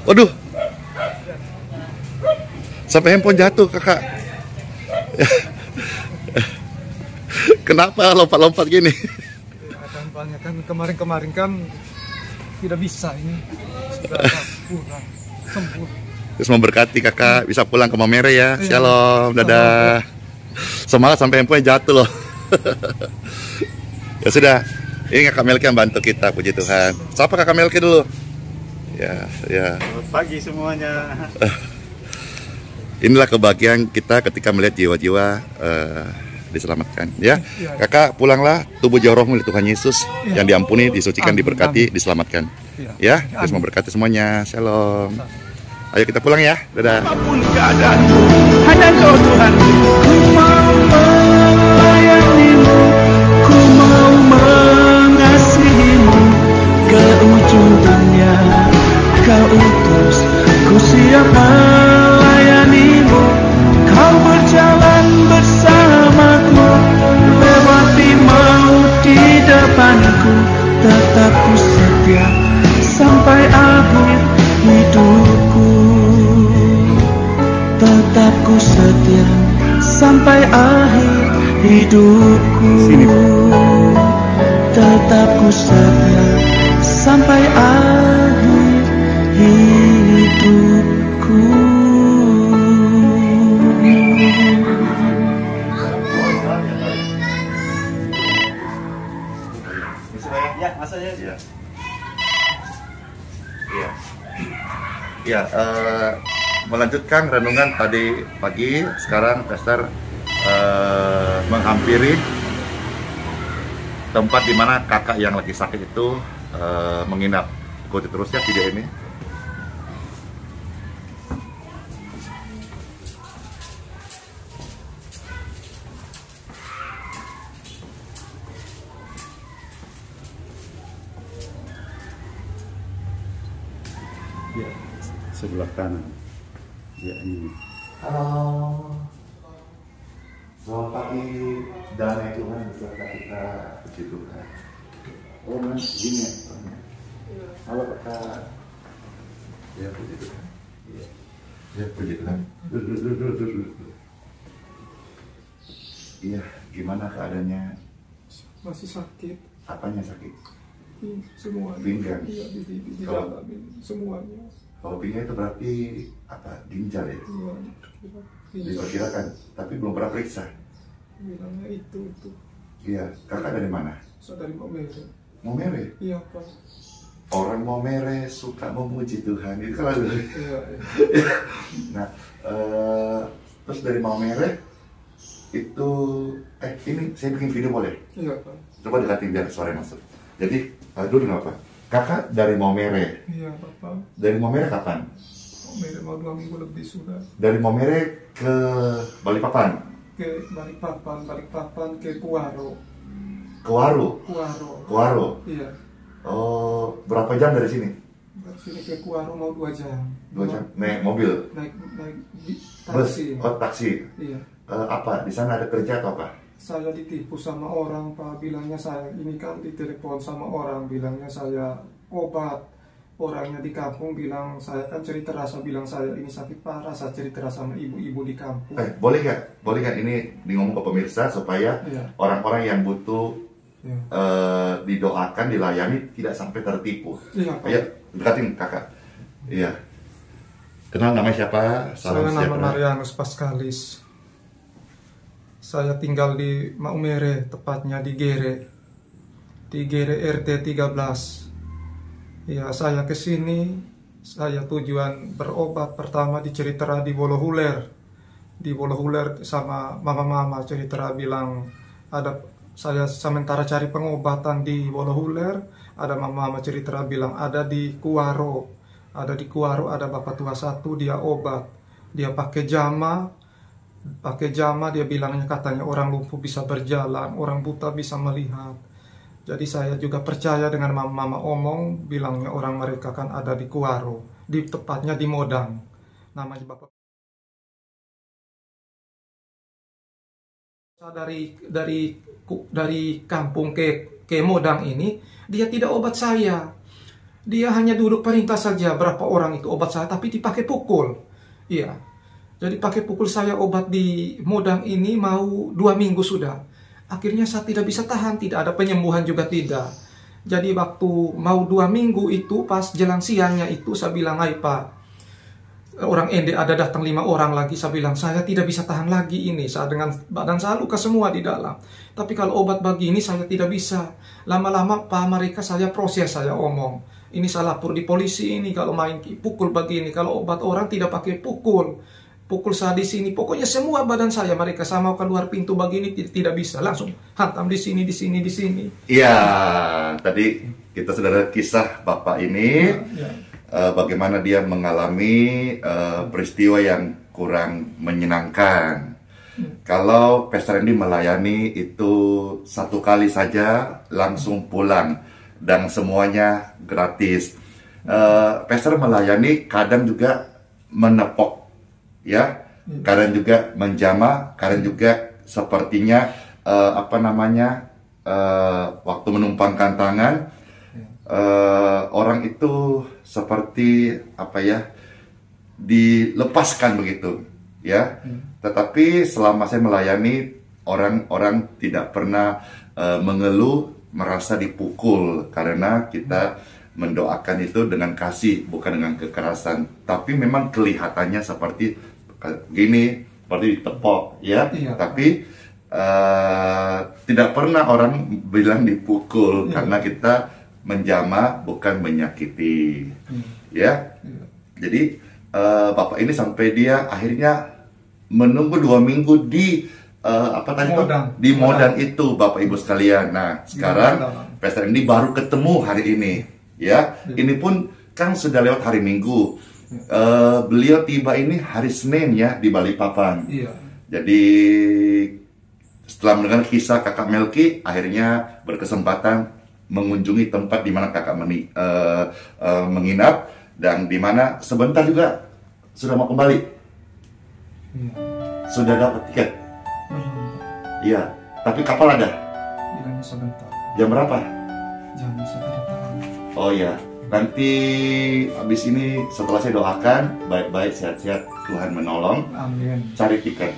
Waduh. Sampai handphone jatuh, Kakak. Kenapa lompat-lompat gini? Tampaknya kan kemarin kan tidak bisa ini. Sudah pulang, sembuh. Terus memberkati Kakak bisa pulang ke Maumere ya. Shalom, dadah. Semangat sampai handphone jatuh loh. Ya sudah, ini Kakak Melki yang bantu kita, puji Tuhan. Siapa Kakak Melki dulu? Ya. Selamat pagi semuanya. Inilah kebahagiaan kita ketika melihat jiwa-jiwa diselamatkan. Ya, Kakak pulanglah, tubuh jauh roh milik Tuhan Yesus yang diampuni, disucikan, diberkati, diselamatkan. Ya, terus memberkati semuanya. Shalom. Ayo kita pulang ya. Dadah. Apapun keadaanmu, hanya Engkau Tuhan. Ku mau melayanimu, ku mau mengasihimu ke ujung dunia. Kau utus, ku siap melayanimu. Kau berjalan bersamaku, lewati maut di depanku. Tetap ku setia sampai akhir hidupku. Tetap ku setia sampai akhir hidupku. Tetap ku setia sampai akhir hidupku. Ya, masa ya. Ya, melanjutkan renungan tadi pagi. Sekarang Pastor menghampiri tempat di mana kakak yang lagi sakit itu menginap. Ikuti terus ya video ini. Ya, sebelah kanan. Ya, ini. Halo, selamat pagi. Damai Tuhan beserta kita, puji Tuhan. Oh mas, gini ya. Halo kakak. Ya puji Tuhan. Ya puji Tuhan. Iya, gimana keadaannya? Masih sakit. Apanya sakit? Semuanya. Pinggang. Iya, di dalam semuanya. Kalau pinggang itu berarti apa? Ginjal ya? Iya. Diperkirakan, tapi belum pernah periksa. Bilangnya itu. Iya, kakak dari mana? Saya dari Maumere. Maumere? Iya Pak. Orang Maumere suka memuji Tuhan, itu kan lagu. Iya. Nah, terus dari Maumere itu, ini saya bikin video boleh? Iya Pak. Coba dekatin biar suara masuk. Jadi, dulu nggak apa? Kakak dari Maumere. Iya Pak. Dari Maumere kapan? Maumere mau 2 minggu lebih sudah. Dari Maumere ke Balikpapan. Ke Balikpapan ke Kuaro. Kuaro. Iya. Oh, berapa jam dari sini? Dari sini ke Kuaro mau 2 jam. 2 jam. Naik mobil? Naik Bus? taksi. Oh, taksi. Iya. Apa? Di sana ada kerja atau apa? Saya ditipu sama orang Pak, bilangnya saya ini kan ditelepon sama orang, bilangnya saya obat. Orangnya di kampung bilang saya kan cerita rasa, bilang saya ini sakit parah, saya cerita rasa sama ibu-ibu di kampung. Boleh nggak ini ngomong ke pemirsa supaya orang-orang yang butuh didoakan, dilayani tidak sampai tertipu. Iya Pak. Ayo dekatin kakak. Iya. Kenal namanya siapa? Saya nama Marianus Paskalis. Saya tinggal di Maumere, tepatnya di Gere RT 13. Ya, saya kesini, saya tujuan berobat pertama di Ceritera di Wolohuler. Di Wolohuler sama mama-mama Ceritera bilang ada, saya sementara cari pengobatan di Wolohuler, ada mama-mama Ceritera bilang ada di Kuaro. Ada di Kuaro, ada bapak tua satu, dia obat. Dia pakai jama, dia bilangnya katanya orang lumpuh bisa berjalan, orang buta bisa melihat. Jadi saya juga percaya dengan mama omong, bilangnya orang mereka kan ada di Kuaro, di tepatnya di Modang. Namanya bapak. Dari kampung ke Modang ini, dia tidak obat saya. Dia hanya duduk perintah saja berapa orang itu obat saya, tapi dipakai pukul. Iya. Jadi pakai pukul saya obat di Modang ini mau 2 minggu sudah. Akhirnya saya tidak bisa tahan, tidak ada penyembuhan juga tidak. Jadi waktu mau 2 minggu itu pas jelang siangnya itu saya bilang, "Hai Pak, orang ND ada datang 5 orang lagi." Saya bilang, "Saya tidak bisa tahan lagi ini. Saya dengan badan saya luka semua di dalam. Tapi kalau obat begini saya tidak bisa. Lama-lama Pak mereka saya proses, saya omong. Ini saya lapor di polisi ini kalau main pukul begini. Kalau obat orang tidak pakai pukul. Pukul saya di sini. Pokoknya semua badan saya mereka saya mau keluar pintu begini tidak bisa. Langsung hantam di sini, di sini, di sini." Iya, tadi kita sudah ada kisah Bapak ini. Ya. Bagaimana dia mengalami peristiwa yang kurang menyenangkan. Kalau Pastor Andy melayani itu 1 kali saja langsung pulang dan semuanya gratis. Pastor melayani kadang juga menepok, ya, kadang juga menjamah, kadang juga sepertinya waktu menumpangkan tangan. Orang itu seperti dilepaskan begitu, ya. Tetapi selama saya melayani, orang-orang tidak pernah mengeluh merasa dipukul, karena kita mendoakan itu dengan kasih, bukan dengan kekerasan. Tapi memang kelihatannya seperti gini, seperti ditepok, ya. Iya. Tapi tidak pernah orang bilang dipukul, karena kita menjamah bukan menyakiti, ya. Jadi Bapak ini sampai dia akhirnya menunggu 2 minggu di Modang. di Modang itu, Bapak Ibu sekalian. Nah, sekarang Pastor Andy baru ketemu hari ini, ya. Ini pun kan sudah lewat hari Minggu. Beliau tiba ini hari Senin, ya, di Balikpapan. Iya. Jadi setelah mendengar kisah Kakak Melki, akhirnya berkesempatan mengunjungi tempat di mana Kakak menginap, dan di mana sebentar juga sudah mau kembali. Iya. Sudah dapat tiket. Belum. Iya, tapi kapal ada. Bilangnya sebentar. Jam berapa? Jangan sampai tahan. Oh iya, nanti habis ini setelah saya doakan baik-baik, sehat-sehat, Tuhan menolong, Amin. cari tiket.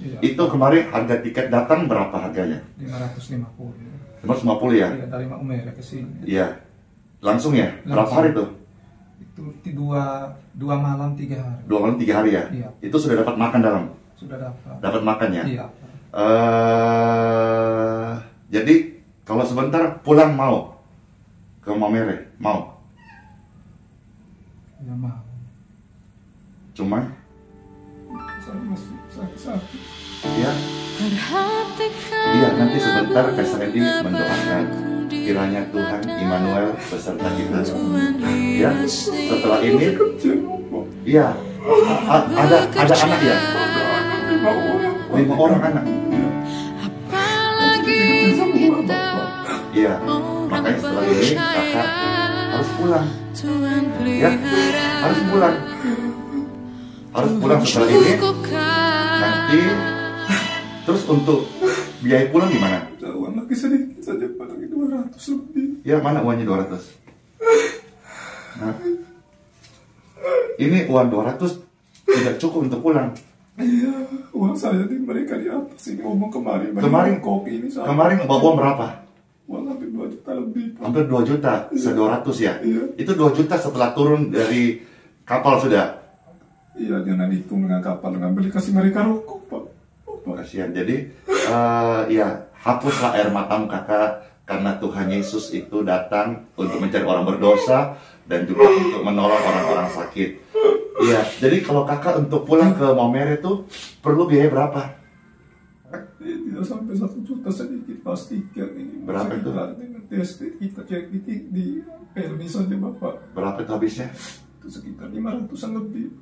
Iya. Itu kemarin harga tiket datang berapa harganya? 550. 150 ya? Iya, dari Maumere ke sini. Iya. Langsung ya? Berapa Langsung. hari tuh? Itu 2 malam 3 hari. 2 malam 3 hari ya? Iya. Itu sudah dapat makan dalam? Sudah dapat. Dapat makan ya? Iya. Jadi kalau sebentar pulang mau ke Maumere, mau? Ya mau. Cuman Saya masih sakit. ya, iya, nanti sebentar Pastor Andy mendoakan kiranya Tuhan Immanuel beserta kita. Ya, setelah ini, iya, ada anak ya, 5 orang anak. Iya, makanya setelah ini kakak harus pulang. Ya, harus pulang. Harus pulang setelah ini. Nanti terus untuk biaya pulang gimana? Uang lagi sedikit saja, paling 200 lebih. Ya, mana uangnya 200? Nah, ini uang 200 tidak cukup untuk pulang. Iya, uang saya di mereka di atas ini ngomong kemarin. Kemarin kopi ini saya. Kemarin bawa uang berapa? Uang hampir 2 juta lebih. Pak. Hampir 2 juta, 200 ya? Iya. Itu 2 juta setelah turun dari kapal sudah? Iya, jangan dihitung dengan kapal, dengan beli kasih mereka rokok, Pak. Kasihan. Jadi, ya, hapuslah air matamu kakak, karena Tuhan Yesus itu datang untuk mencari orang berdosa dan juga untuk menolong orang-orang sakit. Iya, jadi kalau kakak untuk pulang ke Maumere itu perlu biaya berapa? Tidak sampai 1 juta sedikit pas tiket ini. Berapa itu? Dengan tes kita cek di Pelni saja, Bapak. Berapa itu habisnya? Itu sekitar 500-an lebih.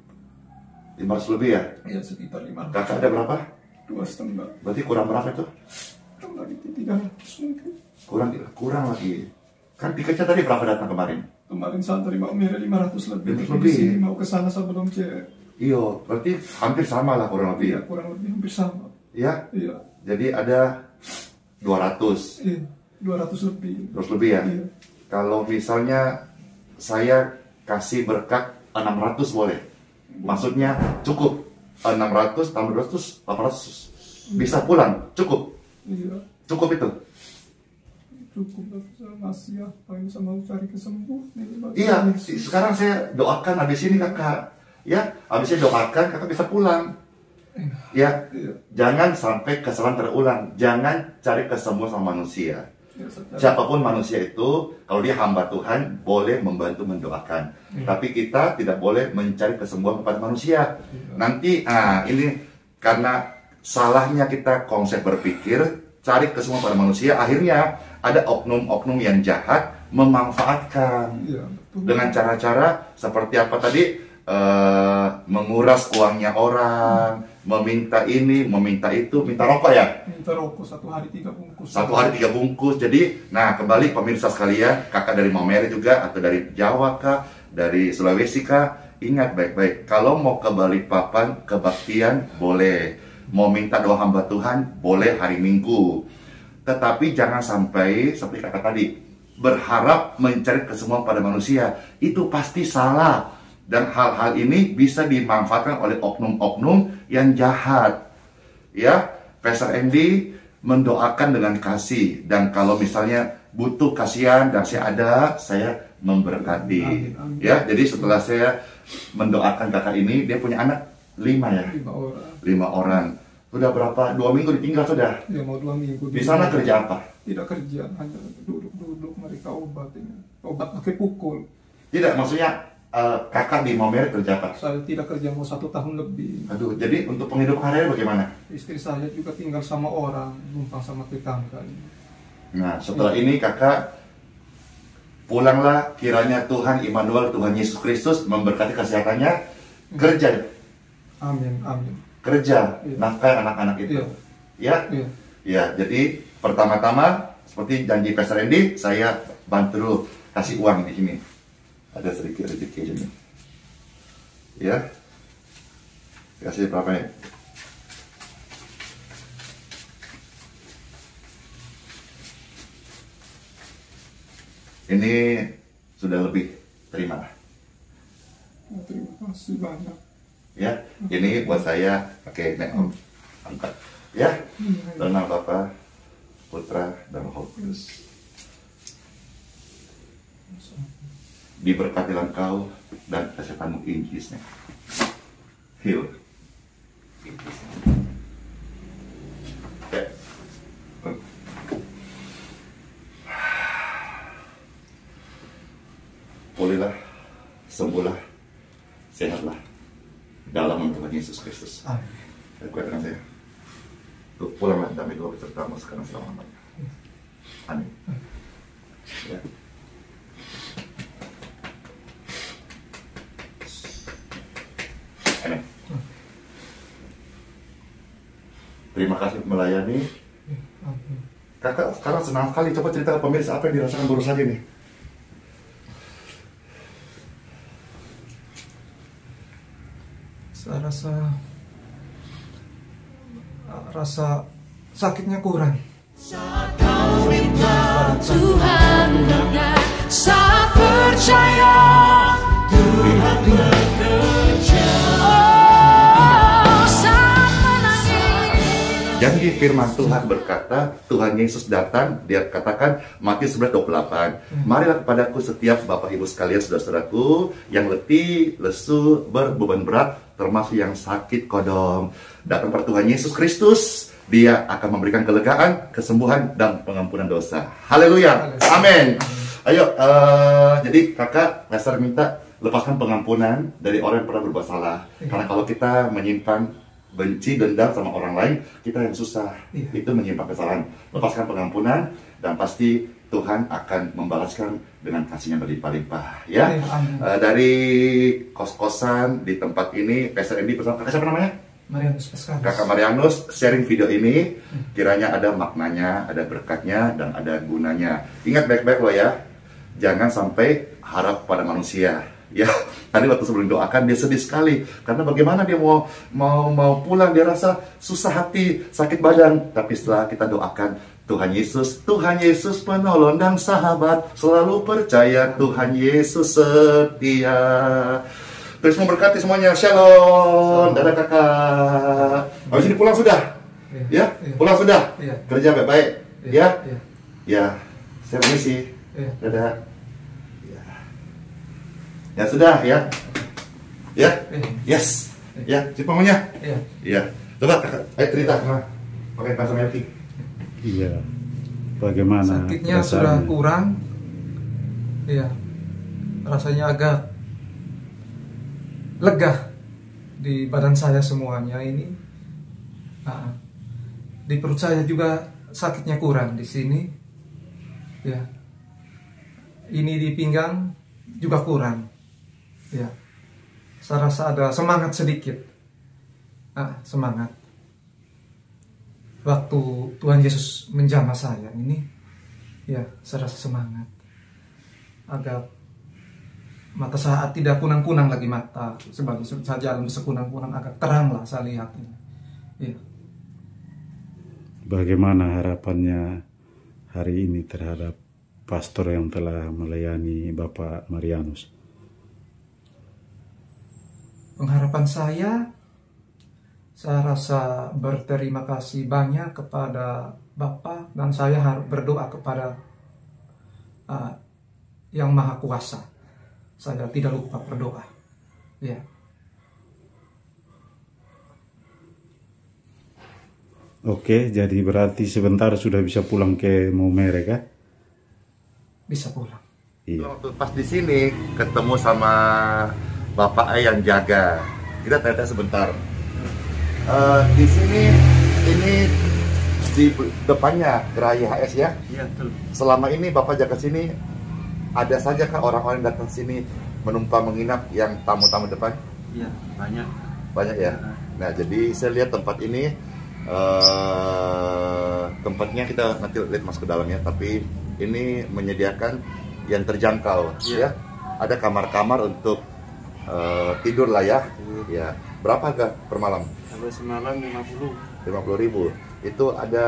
500 lebih ya? Iya, sekitar 500. Kakak ada berapa? 2,5. Berarti kurang berapa itu? Kurang lagi 300 mungkin. Kurang lagi. Kan tiketnya tadi berapa datang kemarin? Kemarin saya terima Maumere 500 lebih. 500 Di lebih. sini mau ke sana sebelum cek. Iya, berarti hampir sama lah kurang lebih Iya, ya? kurang lebih hampir sama. Ya, Iya. jadi ada 200. Iya, 200 lebih. Terus lebih ya? Iya. Kalau misalnya saya kasih berkat 600 boleh? Maksudnya cukup 600 tambah 200 800 bisa pulang, cukup? Iya, Cukup itu? cukup. Masih apa yang bisa mau cari kesembuhan ini, Bang. Iya, sekarang saya doakan habis ini kakak, ya, habis ini doakan kakak bisa pulang, ya. Jangan sampai kesalahan terulang, jangan cari kesembuhan sama manusia. Ya, Siapapun manusia itu, kalau dia hamba Tuhan, boleh membantu mendoakan. Tapi kita tidak boleh mencari kesembuhan kepada manusia. Nanti, ini karena salahnya kita konsep berpikir, cari kesembuhan pada manusia, akhirnya ada oknum-oknum yang jahat memanfaatkan Iya, betul. dengan cara-cara seperti apa tadi, menguras uangnya orang, meminta ini, meminta itu, minta rokok ya, Minta rokok 1 hari 3 bungkus. 1 hari 3 bungkus. Jadi, nah kembali pemirsa sekalian, kakak dari Maumere juga atau dari Jawa kah, dari Sulawesi kah, ingat baik-baik, kalau mau ke Balikpapan kebaktian boleh, mau minta doa hamba Tuhan boleh hari Minggu. Tetapi jangan sampai seperti kakak tadi berharap mencari kesembuhan pada manusia, itu pasti salah. Dan hal-hal ini bisa dimanfaatkan oleh oknum-oknum yang jahat. Ya, Pastor Andy mendoakan dengan kasih. Dan kalau misalnya butuh kasihan dan saya ada, saya memberkati. Amin. Ya, jadi setelah saya mendoakan kakak ini, dia punya anak 5 ya? 5 orang. 5 orang. Sudah berapa? 2 minggu ditinggal sudah. Ya, mau 2 minggu. Di sana kerja apa? Tidak kerja, hanya duduk-duduk mereka obat ini. Obat pakai pukul. Tidak, maksudnya kakak di Maumere kerja apa? Saya tidak kerja mau 1 tahun lebih. Aduh, jadi untuk penghidupan harian bagaimana? Istri saya juga tinggal sama orang, numpang sama tetangga. Nah, setelah ini kakak pulanglah, kiranya Tuhan Immanuel, Tuhan Yesus Kristus memberkati kesehatannya, kerja, Amin, amin. kerja, Iya. nafkah anak-anak itu. Ya, Iya. ya. Jadi pertama-tama seperti janji Pastor Andy, saya bantu dulu kasih uang di sini. Ada sedikit rezeki ini. Ya, kasih berapa ya? Ini sudah lebih, terima. Terima kasih banyak. Ya, ini buat saya pakai nek angkat. Ya, dalam nama Bapa, Putra, dan Roh Kudus. Diberkatilah engkau dan kesehatanmu in Jesus' name. Heal. Ya. Pulihlah, sembuhlah, sehatlah dalam nama Tuhan Yesus Kristus. Amin. Kuatkan saya. Tuh, pulanglah damai Tuhan besertamu sekarang selama-lamanya. Amin. Ya. Amin. Terima kasih melayani. Amin. Kakak sekarang senang sekali. Coba cerita ke pemirsa apa yang dirasakan baru saja nih. Saya rasa sakitnya kurang. Saat kau minta Tuhan dengar, saat percaya Tuhan bekerja. Oh, saat menangis. Janji firman Tuhan berkata, Tuhan Yesus datang, dia katakan, Matius 11:28, marilah kepadaku setiap Bapak Ibu sekalian, saudara-saudaraku, yang letih, lesu, berbeban berat, termasuk yang sakit kodong. Datang kepada Tuhan Yesus Kristus, dia akan memberikan kelegaan, kesembuhan, dan pengampunan dosa. Haleluya, amin. Ayo, jadi kakak, Pastor minta lepaskan pengampunan dari orang yang pernah berbuat salah. Karena kalau kita menyimpan benci, dendam sama orang lain, kita yang susah. Itu menyimpan kesalahan. Lepaskan pengampunan, dan pasti Tuhan akan membalaskan dengan kasihnya berlimpah-limpah. Ya, dari kos-kosan di tempat ini, Pastor Andy bersama kakak siapa namanya? Marianus Paskalis. Kakak Marianus sharing video ini, kiranya ada maknanya, ada berkatnya, dan ada gunanya. Ingat baik-baik loh ya, jangan sampai harap pada manusia. Ya, tadi waktu sebelum doakan dia sedih sekali karena bagaimana dia mau pulang, dia rasa susah hati, sakit badan. Tapi setelah kita doakan, Tuhan Yesus penolong dan sahabat, selalu percaya Tuhan Yesus setia. Terus memberkati semuanya. Shalom. Dadah kakak. Habis ini pulang sudah? Ya, pulang sudah. Kerja baik-baik. Ya, ya. Saya permisi. Dadah. Ya sudah ya. Ya, yes. Ya, cipomonya. Iya. Coba kakak, ayo cerita. Pakai bahasa Melki. Iya. Bagaimana? Sakitnya sudah kurang. Iya. Rasanya agak lega di badan saya semuanya ini. Di perut saya juga sakitnya kurang di sini. Ya. Ini di pinggang juga kurang. Ya. Saya rasa ada semangat sedikit. Semangat. Waktu Tuhan Yesus menjamah saya ini, ya, saya rasa semangat. Agak mata saya tidak kunang-kunang lagi mata, sebagai saya jalan sekunang-kunang agak terang lah saya lihat ini. Ya. Bagaimana harapannya hari ini terhadap pastor yang telah melayani Bapak Marianus? Pengharapan saya rasa berterima kasih banyak kepada Bapa, dan saya harus berdoa kepada Yang Maha Kuasa. Saya tidak lupa berdoa. Ya. Oke, jadi berarti sebentar sudah bisa pulang ke Maumere kah? Bisa pulang. Iya. Waktu pas di sini ketemu sama Bapak yang jaga, kita tanya sebentar. Di sini ini di depannya gerai HS ya? Iya, betul. Selama ini Bapak jaga sini, ada saja kah orang-orang yang datang sini menumpang menginap yang tamu-tamu depan? Iya, banyak. Banyak ya. Nah, jadi saya lihat tempat ini tempatnya kita nanti lihat masuk ke dalamnya, tapi ini menyediakan yang terjangkau ya. Ada kamar-kamar untuk tidur lah ya. Ya. Berapa harga per malam? Kalau semalam 50.000. Itu ada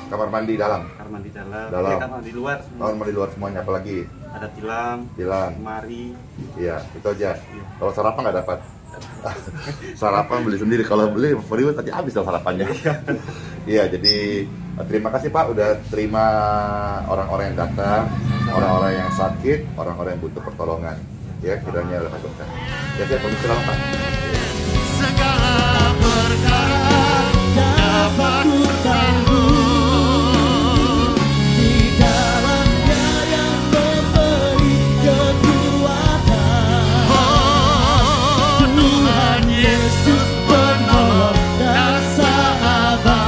kamar mandi dalam. kamar mandi dalam. Kamar di luar. Kamar mandi luar semuanya, apalagi? Ada tilam. Lemari. Iya, itu aja. Kalau sarapan nggak dapat. Sarapan beli sendiri. Kalau beli ribut tadi habis dong sarapannya. Iya, jadi terima kasih Pak udah terima orang-orang yang datang, orang-orang yang sakit, orang-orang yang butuh pertolongan. Ya, kiranya dapat berkah. Ya, saya permisi lah Pak. Segala perkara dapat ku tanggung di dalamnya yang memberi kekuatan. Oh, Tuhan Yesus penolong dan sahabat.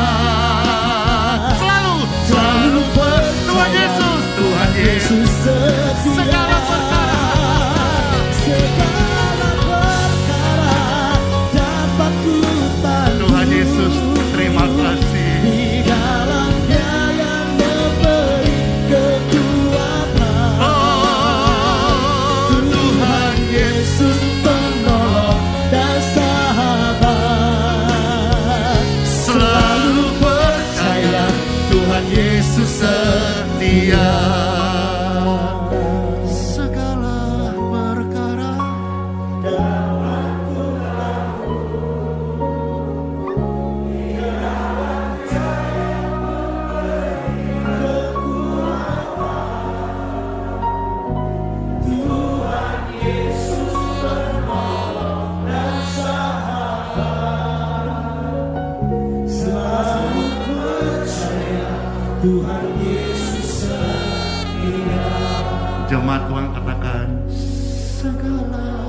Selalu percaya Tuhan Yesus setia. Tuhan Yesus, terima kasih. Di dalamnya yang memberi kekuatan. Oh, Tuhan Yesus penolong dan sahabat. Selalu percaya Tuhan Yesus setia. Segala perkara dapat ku Tuhan Yesus setia. Jemaat Tuhan katakan, Segala